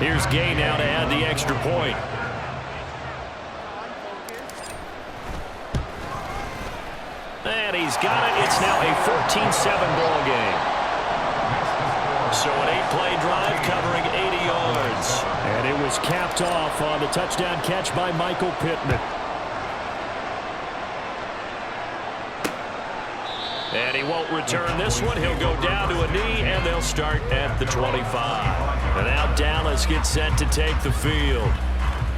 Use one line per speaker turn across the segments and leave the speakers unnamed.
Here's Gay now to add the extra point. And he's got it. It's now a 14-7 ball game. So an 8-play drive covering 80 yards. And it was capped off on the touchdown catch by Michael Pittman. And he won't return this one. He'll go down to a knee, and they'll start at the 25. And now Dallas gets set to take the field.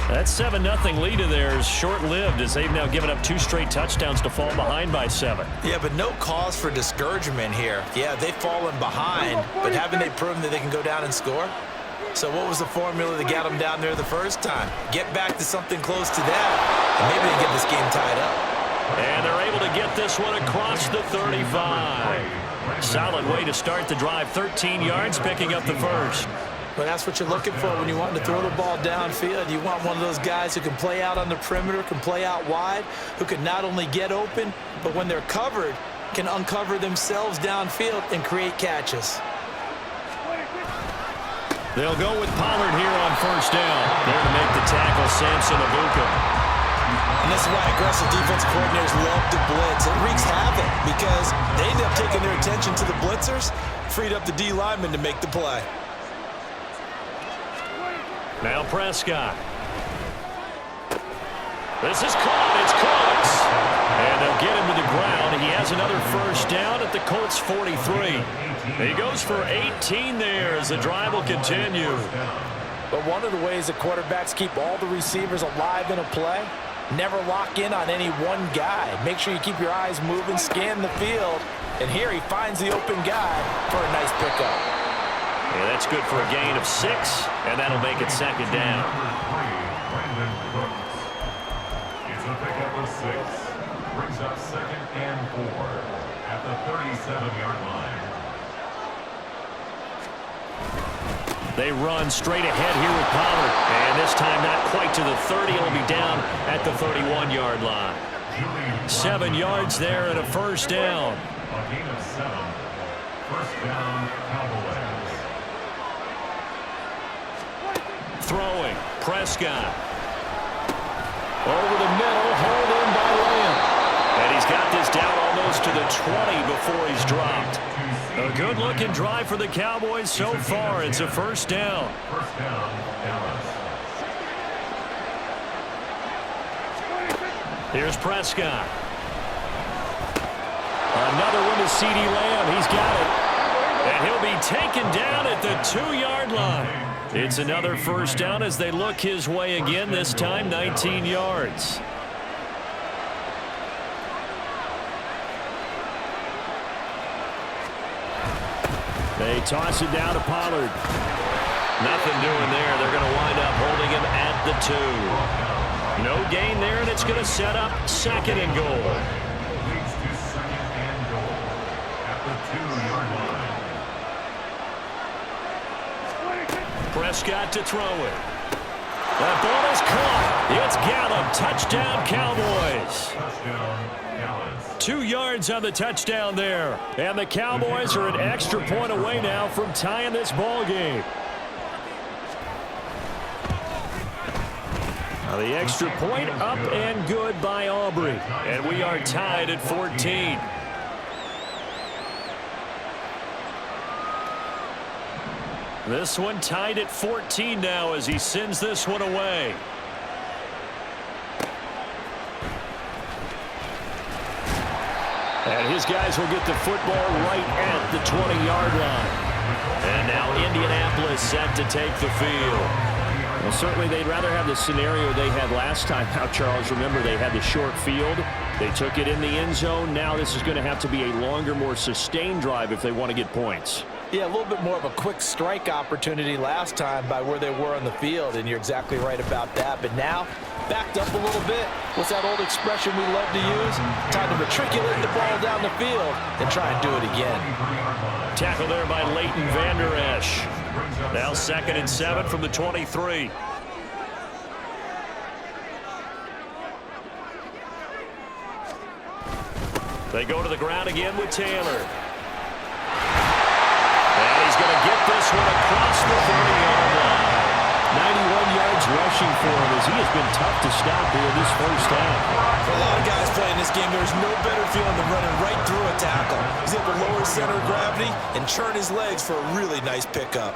That 7-0 lead of theirs short-lived as they've now given up 2 straight touchdowns to fall behind by 7.
Yeah, but no cause for discouragement here. Yeah, they've fallen behind, but haven't they proven that they can go down and score? So what was the formula that got them down there the first time? Get back to something close to that, and maybe they get this game tied up.
And they're able to get this one across the 35. Solid way to start the drive. 13 yards, picking up the first.
But that's what you're looking for when you want to throw the ball downfield. You want one of those guys who can play out on the perimeter, can play out wide, who can not only get open, but when they're covered, can uncover themselves downfield and create catches.
They'll go with Pollard here on first down. There to make the tackle, Samson Abuka.
And this is why aggressive defense coordinators love to blitz. It wreaks havoc because they end up taking their attention to the blitzers, freed up the D lineman to make the play.
Now Prescott. This is caught. It's close. And they'll get him to the ground. He has another first down at the Colts 43. He goes for 18 there as the drive will continue.
But one of the ways that quarterbacks keep all the receivers alive in a play, never lock in on any one guy. Make sure you keep your eyes moving, scan the field. And here he finds the open guy for a nice pickup.
Yeah, that's good for a gain of 6, and that'll make it second down.
It's a pickup of 6. Brings up 2nd and 4 at the 37-yard line.
They run straight ahead here with Pollard. And this time not quite to the 30. It'll be down at the 31-yard line. 7 yards there and a first down.
A gain of 7. First down, Cowboys.
Throwing, Prescott. Over the middle, hauled in by Lamb. And he's got this down almost to the 20 before he's dropped. A good-looking drive for the Cowboys so far. It's a first down.
First down, Dallas.
Here's Prescott. Another one to CeeDee Lamb. He's got it. And he'll be taken down at the 2-yard line. It's another first down as they look his way again, this time 19 yards. They toss it down to Pollard. Nothing doing there. They're going to wind up holding him at the 2. No gain there, and it's going to set up 2nd and goal.
Leads to 2nd and goal at the 2-yard line.
Prescott to throw it. That ball is caught. It's Gallup. Touchdown, Cowboys.
Touchdown, Dallas.
2 yards on the touchdown there. And the Cowboys are an extra point away now from tying this ball game. Now the extra point up and good by Aubrey. And we are tied at 14. This one tied at 14 now as he sends this one away. And his guys will get the football right at the 20-yard line. And now Indianapolis set to take the field. Well, certainly they'd rather have the scenario they had last time. Now, Charles, remember they had the short field. They took it in the end zone. Now this is going to have to be a longer, more sustained drive if they want to get points.
Yeah, a little bit more of a quick strike opportunity last time by where they were on the field, and you're exactly right about that. But now, backed up a little bit. What's that old expression we love to use? Time to matriculate the ball down the field and try and do it again.
Tackle there by Leighton Vander Esch. Now 2nd and 7 from the 23. They go to the ground again with Taylor. And he's going to get this one across the 30-yard line. yards rushing for him as he has been tough to stop here this first half.
For a lot of guys playing this game, there's no better feeling than running right through a tackle. He's able to lower his center of gravity and churn his legs for a really nice pickup.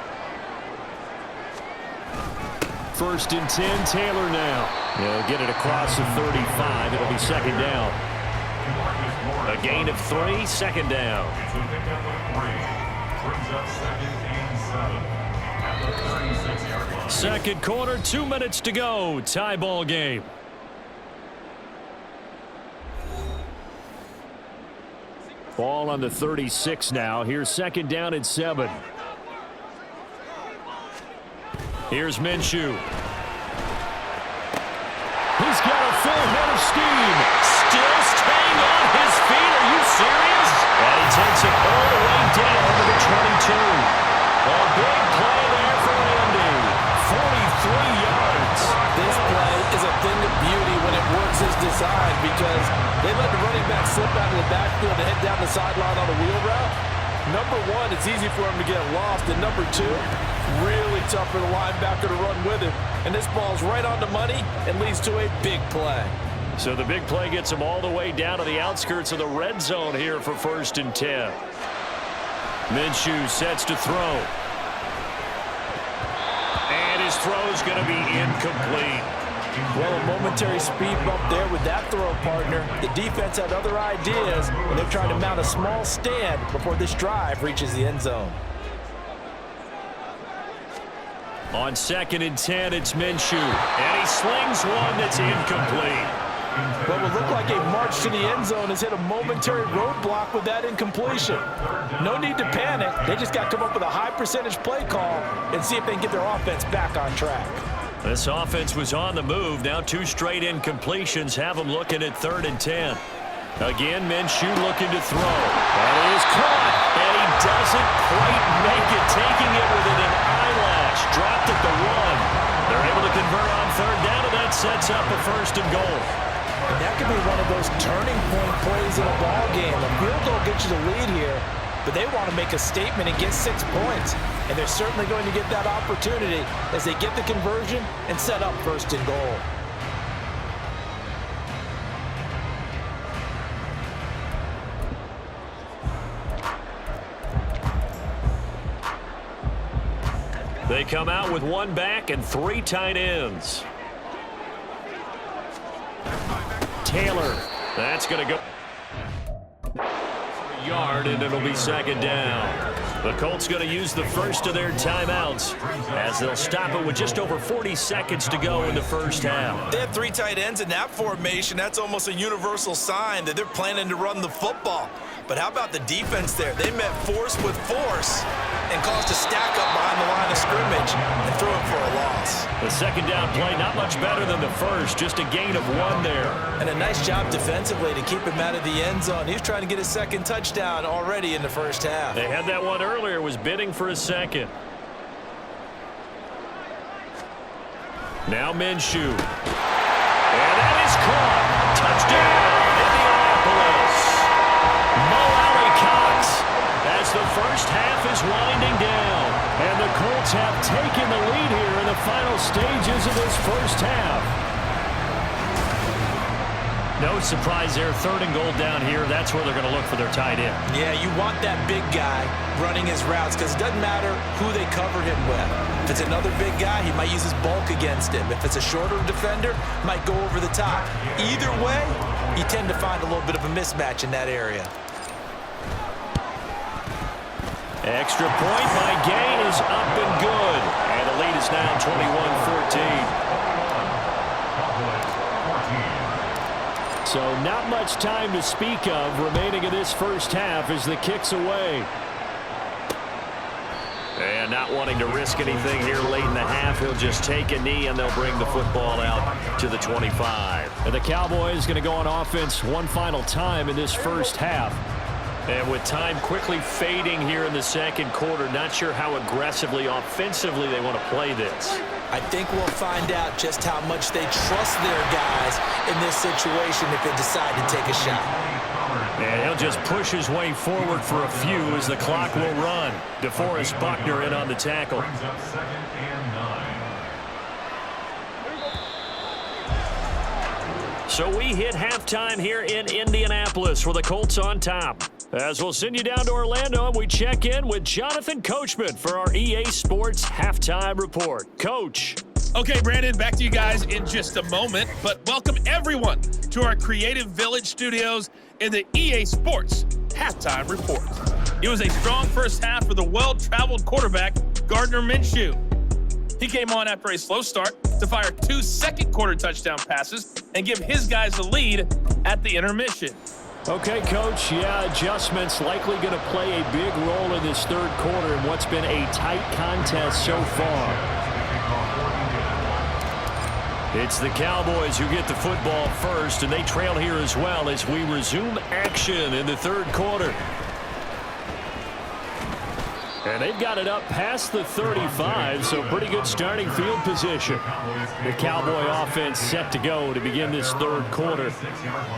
First and 10, Taylor now. He'll get it across the 35. It'll be second down. A gain of 3, second down.
It's a pickup of 3. Brings up second and 7 at the 36-yard line.
Second quarter, 2 minutes to go. Tie ball game. Ball on the 36 now. Here's second down and 7. Here's Minshew. He's got a full head of steam. Still staying on his feet. Are you serious? And he takes it all the way down to the 22. A big play there for Andy. 43 yards.
This play is a thing of beauty when it works as designed because they let the running back slip out of the backfield and head down the sideline on a wheel route. Number one, it's easy for him to get lost. And number two, really tough for the linebacker to run with him. And this ball's right on the money and leads to a big play.
So the big play gets him all the way down to the outskirts of the red zone here for first and 10. Minshew sets to throw. And his throw's going to be incomplete.
Well, a momentary speed bump there with that throw partner. The defense had other ideas, and they're trying to mount a small stand before this drive reaches the end zone.
On second and 10, it's Minshew. And he slings one that's incomplete.
What would look like a march to the end zone has hit a momentary roadblock with that incompletion. No need to panic. They just got to come up with a high percentage play call and see if they can get their offense back on track.
This offense was on the move. Now 2 straight incompletions have them looking at third and 10. Again, Minshew looking to throw. That is caught. And he doesn't quite make it. Taking it within an eyelash. Dropped at the 1. They're able to convert on third down, and that sets up a first and goal.
And that could be one of those turning point plays in a ball game. A field goal gets you the lead here, but they want to make a statement and get 6 points. And they're certainly going to get that opportunity as they get the conversion and set up first and goal.
They come out with 1 back and 3 tight ends. Taylor, that's going to go a yard, and it'll be second down. The Colts going to use the first of their timeouts as they'll stop it with just over 40 seconds to go in the first half.
They have 3 tight ends in that formation. That's almost a universal sign that they're planning to run the football. But how about the defense there? They met force with force and caused a stack up behind the line of scrimmage and threw it for a loss.
The second down play not much better than the first, just a gain of 1 there.
And a nice job defensively to keep him out of the end zone. He was trying to get his second touchdown already in the first half.
They had that one earlier, was bidding for a second. Now Minshew. And that is caught. Touchdown, Indianapolis. Mo Alley-Cox as the first half is winding down. And the Colts have taken the lead here in the final stages of this first half. No surprise there, third and goal down here. That's where they're going to look for their tight end.
Yeah, you want that big guy running his routes because it doesn't matter who they cover him with. If it's another big guy, he might use his bulk against him. If it's a shorter defender, might go over the top. Either way, you tend to find a little bit of a mismatch in that area.
Extra point by Gay is up and good. And the lead is now 21-14. So not much time to speak of remaining in this first half as the kick's away. And not wanting to risk anything here late in the half, he'll just take a knee and they'll bring the football out to the 25. And the Cowboys going to go on offense one final time in this first half. And with time quickly fading here in the second quarter, not sure how aggressively offensively they want to play this.
I think we'll find out just how much they trust their guys in this situation if they decide to take a shot.
And he'll just push his way forward for a few as the clock will run. DeForest Buckner in on the tackle. So we hit halftime here in Indianapolis with the Colts on top. As we'll send you down to Orlando, and we check in with Jonathan Coachman for our EA Sports Halftime Report. Coach.
Okay, Brandon, back to you guys in just a moment, but welcome everyone to our Creative Village studios in the EA Sports Halftime Report. It was a strong first half for the well-traveled quarterback, Gardner Minshew. He came on after a slow start to fire 2 second-quarter touchdown passes and give his guys the lead at the intermission.
Okay, Coach, adjustments likely going to play a big role in this third quarter in what's been a tight contest so far. It's the Cowboys who get the football first, and they trail here as well as we resume action in the third quarter. And they've got it up past the 35, so pretty good starting field position. The Cowboy offense set to go to begin this third quarter.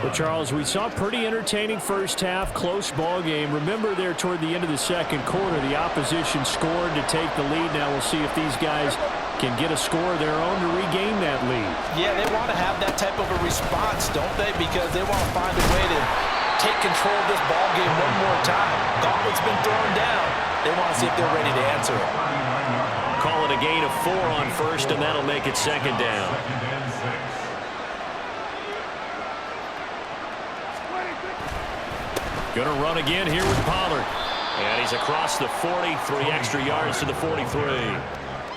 But, Charles, we saw a pretty entertaining first half, close ball game. Remember there toward the end of the second quarter, the opposition scored to take the lead. Now we'll see if these guys can get a score of their own to regain that lead.
Yeah, they want to have that type of a response, don't they? Because they want to find a way to take control of this ball game one more time. Gauntlet's been thrown down. They want to see if they're ready to answer it.
Call it a gain of 4 on first, and that'll make it second down. Going to run again here with Pollard. And he's across the 40, 3 extra yards to the 43.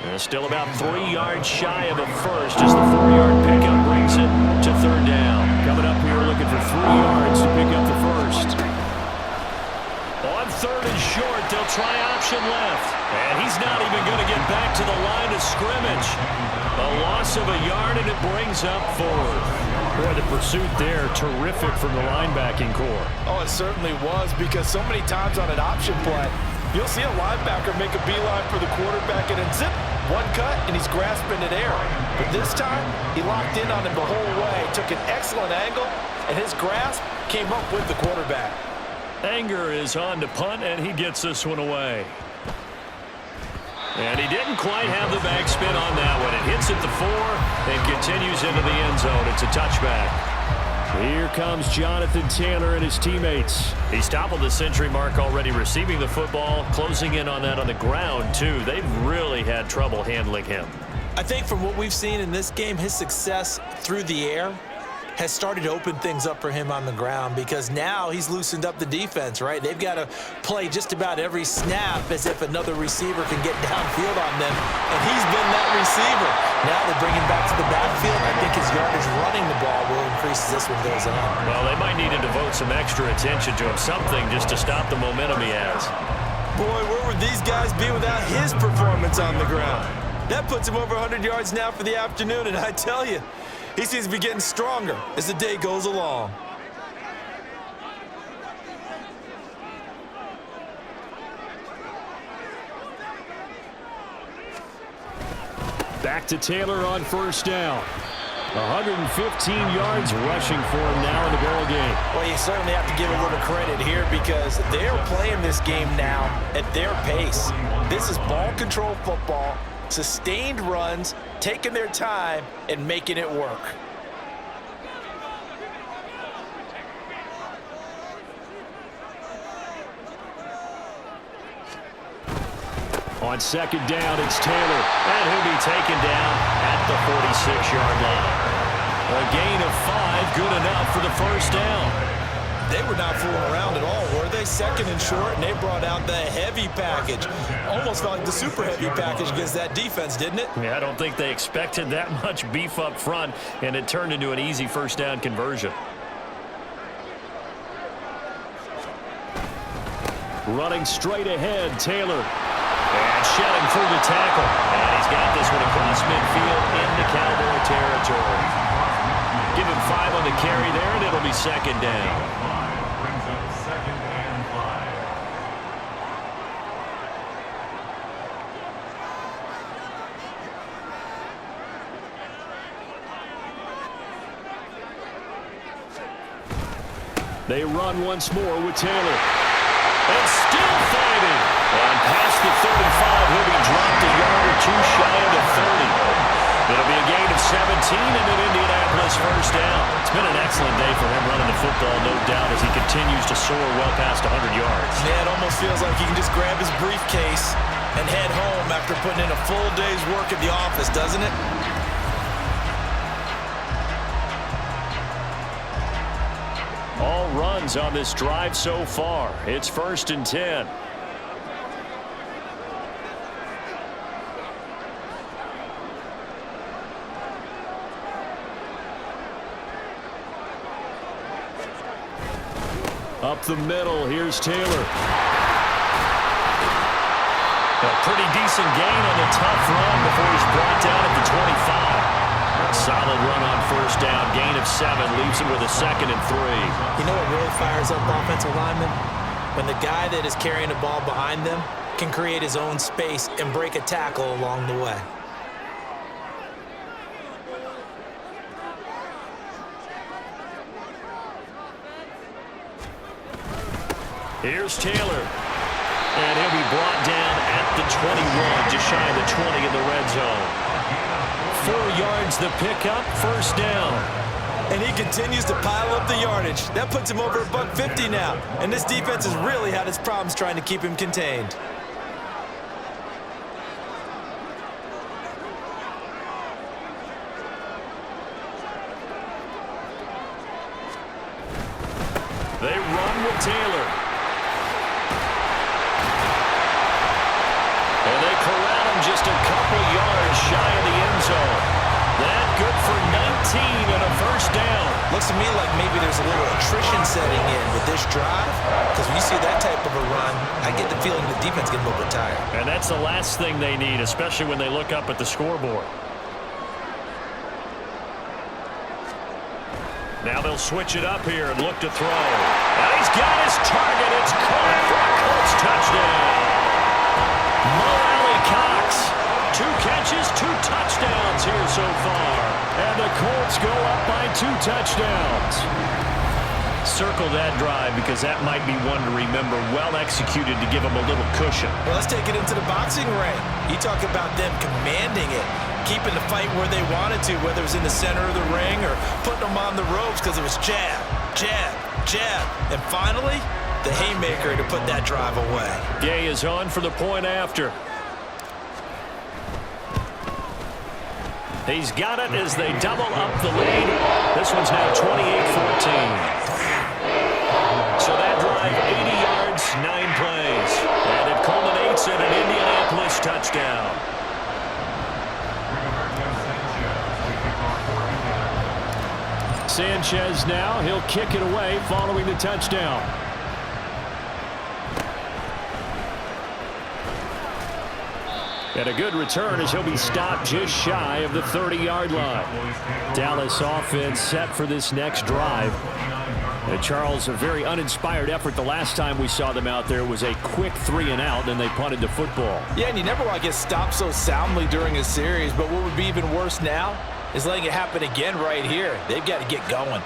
And still about 3 yards shy of a first as the 4-yard pickup brings it to third down. Coming up here looking for 3 yards to pick up the first. On third and short, they'll try option left. And he's not even going to get back to the line of scrimmage. A loss of a yard, and it brings up 4. Boy, the pursuit there, terrific from the linebacking core.
Oh, it certainly was, because so many times on an option play, you'll see a linebacker make a beeline for the quarterback, and then zip, one cut, and he's grasping at air. But this time, he locked in on him the whole way, took an excellent angle, and his grasp came up with the quarterback.
Anger is on to punt, and he gets this one away. And he didn't quite have the backspin on that one. It hits at the 4 and continues into the end zone. It's a touchback. Here comes Jonathan Taylor and his teammates. He's toppled the century mark already, receiving the football, closing in on that on the ground, too. They've really had trouble handling him.
I think from what we've seen in this game, his success through the air has started to open things up for him on the ground, because now he's loosened up the defense, right? They've got to play just about every snap as if another receiver can get downfield on them, and he's been that receiver. Now they're bringing back to the backfield. I think his yardage running the ball will increase as this one goes on.
Well, they might need to devote some extra attention to him, something just to stop the momentum he has.
Boy, where would these guys be without his performance on the ground? That puts him over 100 yards now for the afternoon, and I tell you, he seems to be getting stronger as the day goes along.
Back to Taylor on first down. 115 yards rushing for him now in the ball game.
Well, you certainly have to give a little credit here, because they're playing this game now at their pace. This is ball control football, sustained runs, taking their time, and making it work.
On second down, it's Taylor, and he'll be taken down at the 46-yard line. A gain of 5, good enough for the first down.
They were not fooling around at all, were they? Second and short, and they brought out the heavy package. Almost felt like the super heavy package against that defense, didn't it?
Yeah, I don't think they expected that much beef up front, and it turned into an easy first down conversion. Running straight ahead, Taylor. And shedding through the tackle. And he's got this one across midfield into Cowboy territory. Give him 5 on the carry there, and it'll be second down.
Brings up second and 5.
They run once more with Taylor. And still fighting. And past the 35, he'll be dropped a yard or 2 shy of the 30. It'll be a gain of 17 and an Indianapolis first down. It's been an excellent day for him running the football, no doubt, as he continues to soar well past 100 yards.
Yeah, it almost feels like he can just grab his briefcase and head home after putting in a full day's work at the office, doesn't it?
All runs on this drive so far. It's 1st and 10. Up the middle, here's Taylor. A pretty decent gain on the tough run before he's brought down at the 25. Solid run on first down, gain of 7, leaves him with a 2nd and 3.
You know what really fires up offensive linemen? When the guy that is carrying the ball behind them can create his own space and break a tackle along the way.
Here's Taylor. And he'll be brought down at the 21, just shy of the 20 in the red zone. 4 yards the pickup, first down.
And he continues to pile up the yardage. That puts him over $150 now. And this defense has really had its problems trying to keep him contained.
They run with Taylor. And they corral him just a couple yards shy of the end zone. That good for 19 and a first down.
Looks to me like maybe there's a little attrition setting in with this drive. Because when you see that type of a run, I get the feeling the defense getting a little bit tired.
And that's the last thing they need, especially when they look up at the scoreboard. Now they'll switch it up here and look to throw. And he's got his target. It's caught for a Colts touchdown. Mo Cox, 2 catches, 2 touchdowns here so far. And the Colts go up by 2 touchdowns. Circle that drive because that might be one to remember. Well executed to give them a little cushion.
Well, let's take it into the boxing ring. You talk about them commanding it, keeping the fight where they wanted to, whether it was in the center of the ring or putting them on the ropes because it was jab, jab, jab. And finally, the haymaker to put that drive away.
Gay is on for the point after. He's got it as they double up the lead. This one's now 28-14. So that drive, 80 yards, 9 plays. And it culminates in an Indianapolis touchdown. Sanchez now, he'll kick it away following the touchdown. And a good return as he'll be stopped just shy of the 30-yard line. Dallas offense set for this next drive. And Charles, a very uninspired effort the last time we saw them out there was a quick 3 and out, and they punted the football.
Yeah, and you never want to get stopped so soundly during a series, but what would be even worse now is letting it happen again right here. They've got to get going.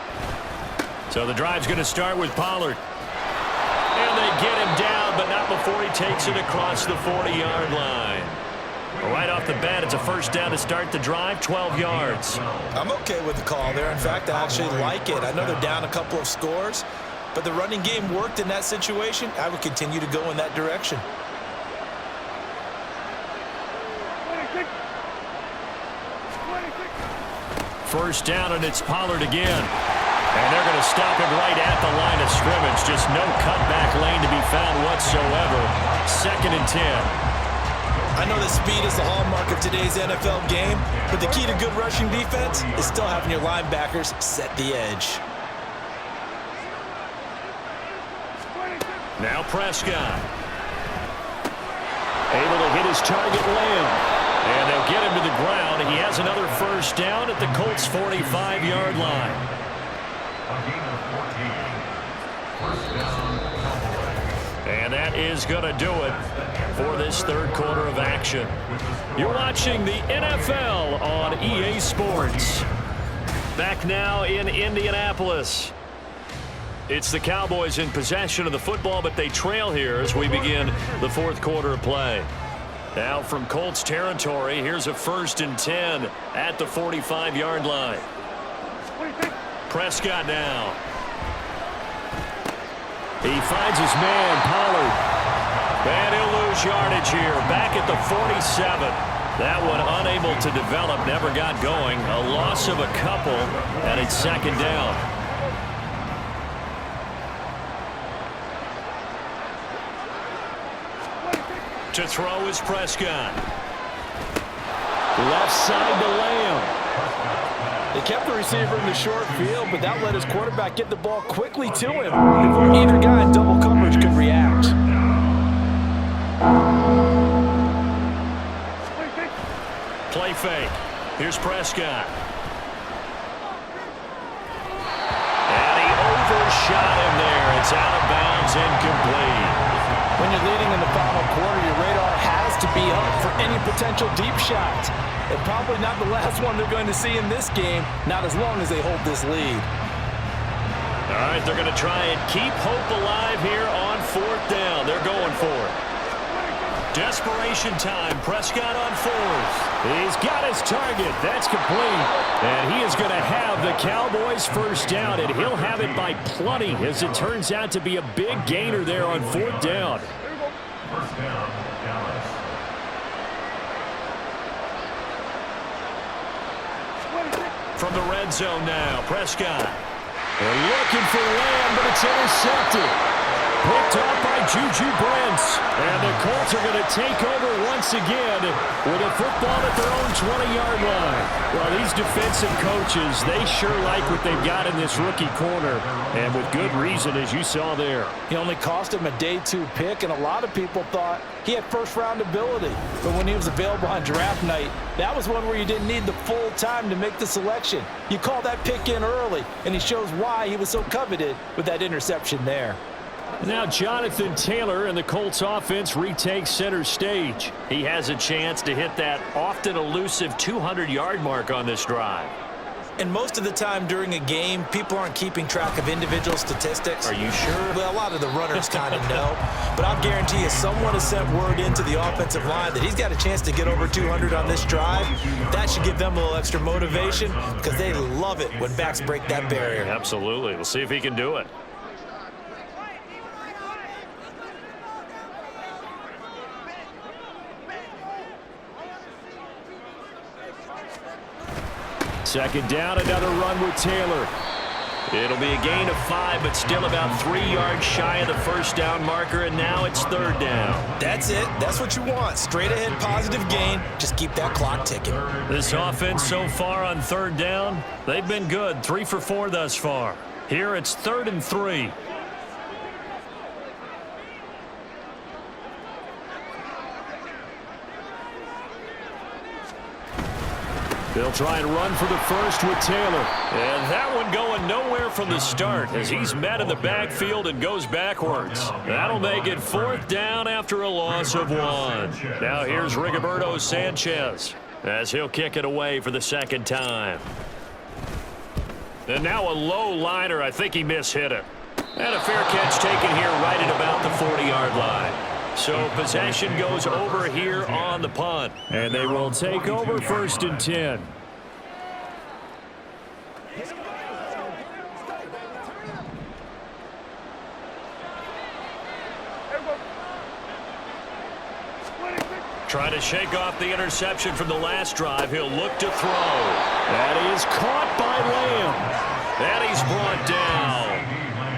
So the drive's going to start with Pollard. And they get him down, but not before he takes it across the 40-yard line. Right off the bat, it's a first down to start the drive, 12 yards.
I'm okay with the call there. In fact, I actually like it. I know they're down a couple of scores, but the running game worked in that situation. I would continue to go in that direction.
First down, and it's Pollard again. And they're going to stop him right at the line of scrimmage. Just no cutback lane to be found whatsoever. 2nd and 10.
I know that speed is the hallmark of today's NFL game, but the key to good rushing defense is still having your linebackers set the edge.
Now Prescott. Able to hit his target Lamb. And they'll get him to the ground. He has another first down at the Colts' 45-yard line. And that is going to do it for this third quarter of action. You're watching the NFL on EA Sports. Back now in Indianapolis. It's the Cowboys in possession of the football, but they trail here as we begin the fourth quarter of play. Now from Colts territory, here's a 1st and 10 at the 45-yard line. Prescott now. He finds his man, Pollard. And he'll lose yardage here, back at the 47. That one unable to develop, never got going. A loss of a couple, and it's 2nd down. To throw is Prescott. Left side to Lamb.
They kept the receiver in the short field, but that let his quarterback get the ball quickly to him before either guy in double coverage could react.
Play fake. Here's Prescott. And he overshot him there. It's out of bounds, incomplete.
When you're leading in the final quarter, your radar has to be up for any potential deep shots. And probably not the last one they're going to see in this game, not as long as they hold this lead.
All right, they're going to try and keep hope alive here on 4th down. They're going for it. Desperation time. Prescott on 4th. He's got his target. That's complete. And he is going to have the Cowboys 1st down, and he'll have it by plenty, as it turns out to be a big gainer there on 4th down.
1st down, Dallas.
From the red zone now, Prescott. They're looking for Lamb, but it's intercepted. Picked off by Juju Brents. And the Colts are going to take over once again with a football at their own 20-yard line. Well, these defensive coaches, they sure like what they've got in this rookie corner. And with good reason, as you saw there.
He only cost him a day 2 pick, and a lot of people thought he had first-round ability. But when he was available on draft night, that was one where you didn't need the full time to make the selection. You call that pick in early, and he shows why he was so coveted with that interception there.
Now Jonathan Taylor and the Colts offense retakes center stage. He has a chance to hit that often elusive 200-yard mark on this drive.
And most of the time during a game, people aren't keeping track of individual statistics.
Are you sure?
Well, a lot of the runners kind of know. But I'll guarantee you someone has sent word into the offensive line that he's got a chance to get over 200 on this drive. That should give them a little extra motivation because they love it when backs break that barrier.
Absolutely. We'll see if he can do it. Second down, another run with Taylor. It'll be a gain of 5, but still about 3 yards shy of the 1st down marker, and now it's 3rd down.
That's it. That's what you want. Straight ahead positive gain. Just keep that clock ticking.
This offense so far on 3rd down, they've been good. 3 for 4 thus far. Here it's 3rd and 3. They'll try and run for the 1st with Taylor. And that one going nowhere from the start as he's met in the backfield and goes backwards. That'll make it 4th down after a loss of 1. Now here's Rigoberto Sanchez as he'll kick it away for the 2nd time. And now a low liner. I think he mishit it. And a fair catch taken here right at about the 40-yard line. So possession goes over here on the punt. And they will take over 1st and 10. Trying to shake off the interception from the last drive. He'll look to throw. That is caught by Lamb. And he's brought down.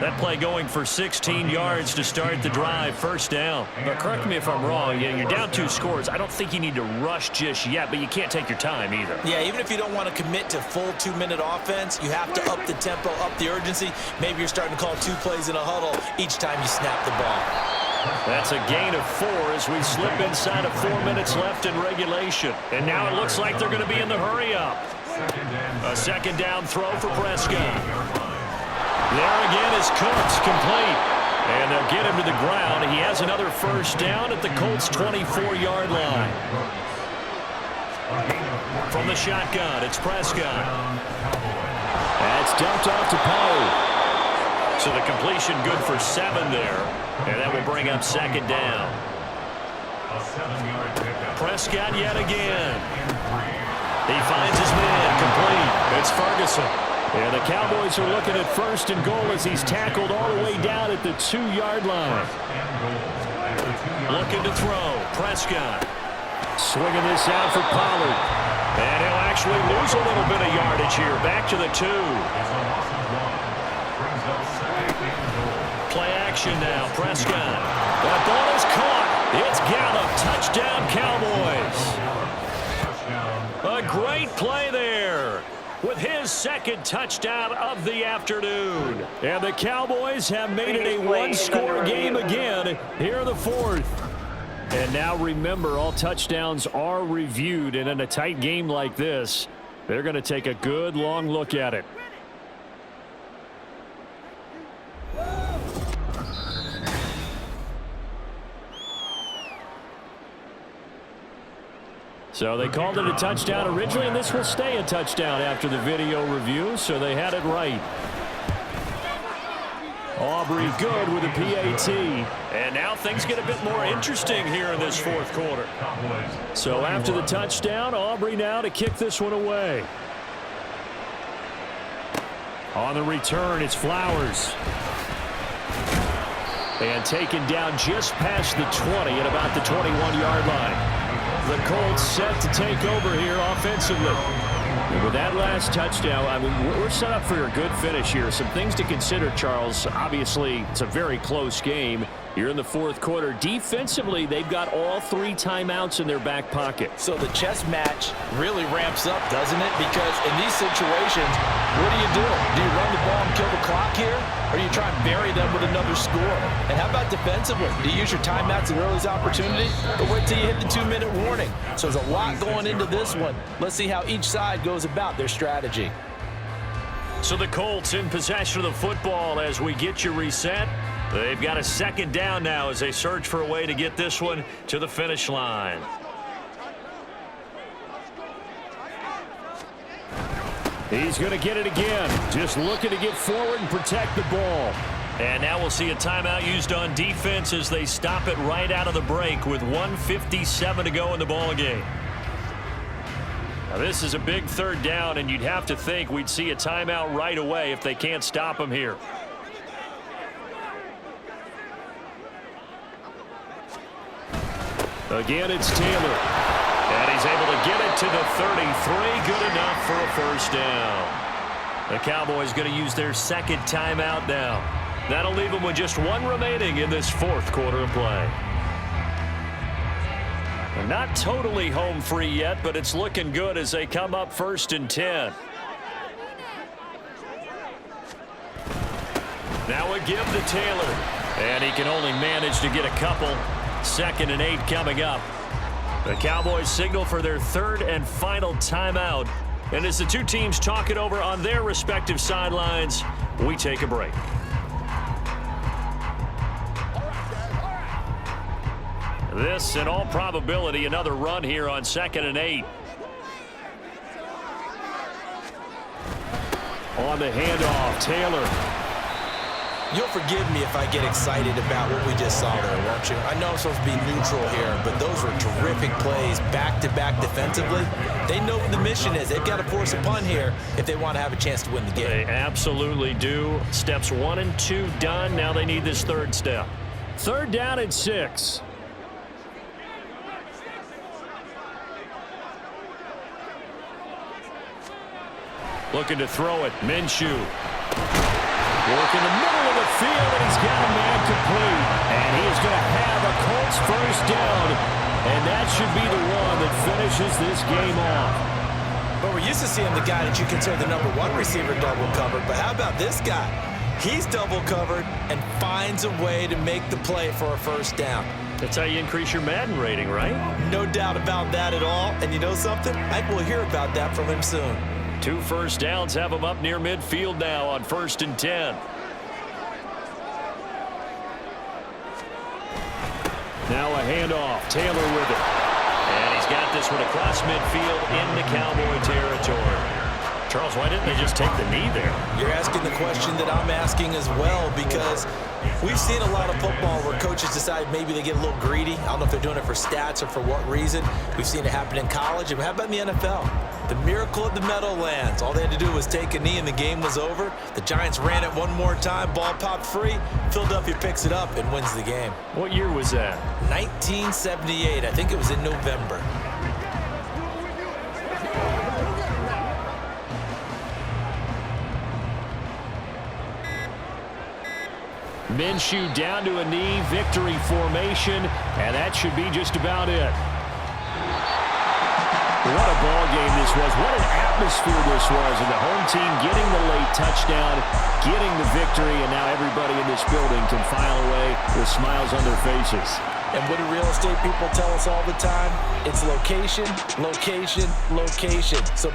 That play going for 16 yards to start the drive, 1st down. But correct me if I'm wrong, you're down 2 scores. I don't think you need to rush just yet, but you can't take your time either.
Yeah, even if you don't want to commit to full 2-minute offense, you have to up the tempo, up the urgency. Maybe you're starting to call 2 plays in a huddle each time you snap the ball.
That's a gain of 4 as we slip inside of 4 minutes left in regulation. And now it looks like they're going to be in the hurry-up. A 2nd down throw for Prescott. There again is Cooks, complete. And they'll get him to the ground. He has another 1st down at the Colts' 24-yard line. From the shotgun, it's Prescott. That's dumped off to Poe. So the completion good for 7 there. And that will bring up 2nd down.
A 7-yard pickup.
Prescott yet again. He finds his man, complete. It's Ferguson. And the Cowboys are looking at 1st and goal as he's tackled all the way down at the 2-yard line. Looking to throw. Prescott. Swinging this out for Pollard. And he'll actually lose a little bit of yardage here. Back to the 2. Play action now. Prescott. That ball is caught. It's Gallup. Touchdown, Cowboys. A great play there with his 2nd touchdown of the afternoon. And the Cowboys have made it a 1-score game again here in the 4th. And now remember, all touchdowns are reviewed, and in a tight game like this, they're going to take a good long look at it. So they called it a touchdown originally, and this will stay a touchdown after the video review, so they had it right. Aubrey good with a PAT. And now things get a bit more interesting here in this 4th quarter. So after the touchdown, Aubrey now to kick this one away. On the return, it's Flowers. And taken down just past the 20 at about the 21-yard line. The Colts set to take over here offensively. And with that last touchdown, I mean, we're set up for a good finish here. Some things to consider, Charles. Obviously, it's a very close game. You're in the 4th quarter. Defensively, they've got all 3 timeouts in their back pocket.
So the chess match really ramps up, doesn't it? Because in these situations, what do? Do you run the ball and kill the clock here? Or do you try and bury them with another score? And how about defensively? Do you use your timeouts at earliest opportunity? Or wait till you hit the 2-minute warning? So there's a lot going into this one. Let's see how each side goes about their strategy.
So the Colts in possession of the football as we get you reset. They've got a 2nd down now as they search for a way to get this one to the finish line. He's going to get it again. Just looking to get forward and protect the ball. And now we'll see a timeout used on defense as they stop it right out of the break with 1:57 to go in the ball game. Now this is a big 3rd down, and you'd have to think we'd see a timeout right away if they can't stop him here. Again, it's Taylor. And he's able to get it to the 33. Good enough for a 1st down. The Cowboys going to use their 2nd timeout now. That'll leave them with just 1 remaining in this 4th quarter of play. They're not totally home free yet, but it's looking good as they come up 1st and 10. Now a give to Taylor. And he can only manage to get a couple. 2nd and 8 coming up. The Cowboys signal for their 3rd and final timeout. And as the 2 teams talk it over on their respective sidelines, we take a break. This, in all probability, another run here on 2nd and 8. On the handoff, Taylor.
You'll forgive me if I get excited about what we just saw there, won't you? I know I'm supposed to be neutral here, but those were terrific plays back-to-back defensively. They know what the mission is. They've got to force a punt here if they want to have a chance to win the game.
They absolutely do. Steps 1 and 2 done. Now they need this 3rd step. 3rd down and 6. Looking to throw it. Minshew. Work in the middle of the field, and he's got a man complete. And he is going to have a Colts 1st down. And that should be the one that finishes this game off.
But we're used to seeing the guy that you consider the #1 receiver double covered. But how about this guy? He's double covered and finds a way to make the play for a 1st down.
That's how you increase your Madden rating, right?
No doubt about that at all. And you know something? I think we'll hear about that from him soon.
2 1st downs have him up near midfield now on 1st and 10. Now a handoff. Taylor with it. And he's got this one across midfield into Cowboy territory. Charles, why didn't they just take the knee there?
You're asking the question that I'm asking as well, because we've seen a lot of football where coaches decide maybe they get a little greedy. I don't know if they're doing it for stats or for what reason. We've seen it happen in college. And how about in the NFL? The miracle of the Meadowlands. All they had to do was take a knee and the game was over. The Giants ran it one more time. Ball popped free. Philadelphia picks it up and wins the game.
What year was that?
1978. I think it was in November.
Minshew down to a knee, victory formation, and that should be just about it. What a ball game this was. What an atmosphere this was. And the home team getting the late touchdown, getting the victory, and now everybody in this building can file away with smiles on their faces.
And what do real estate people tell us all the time? It's location, location, location. So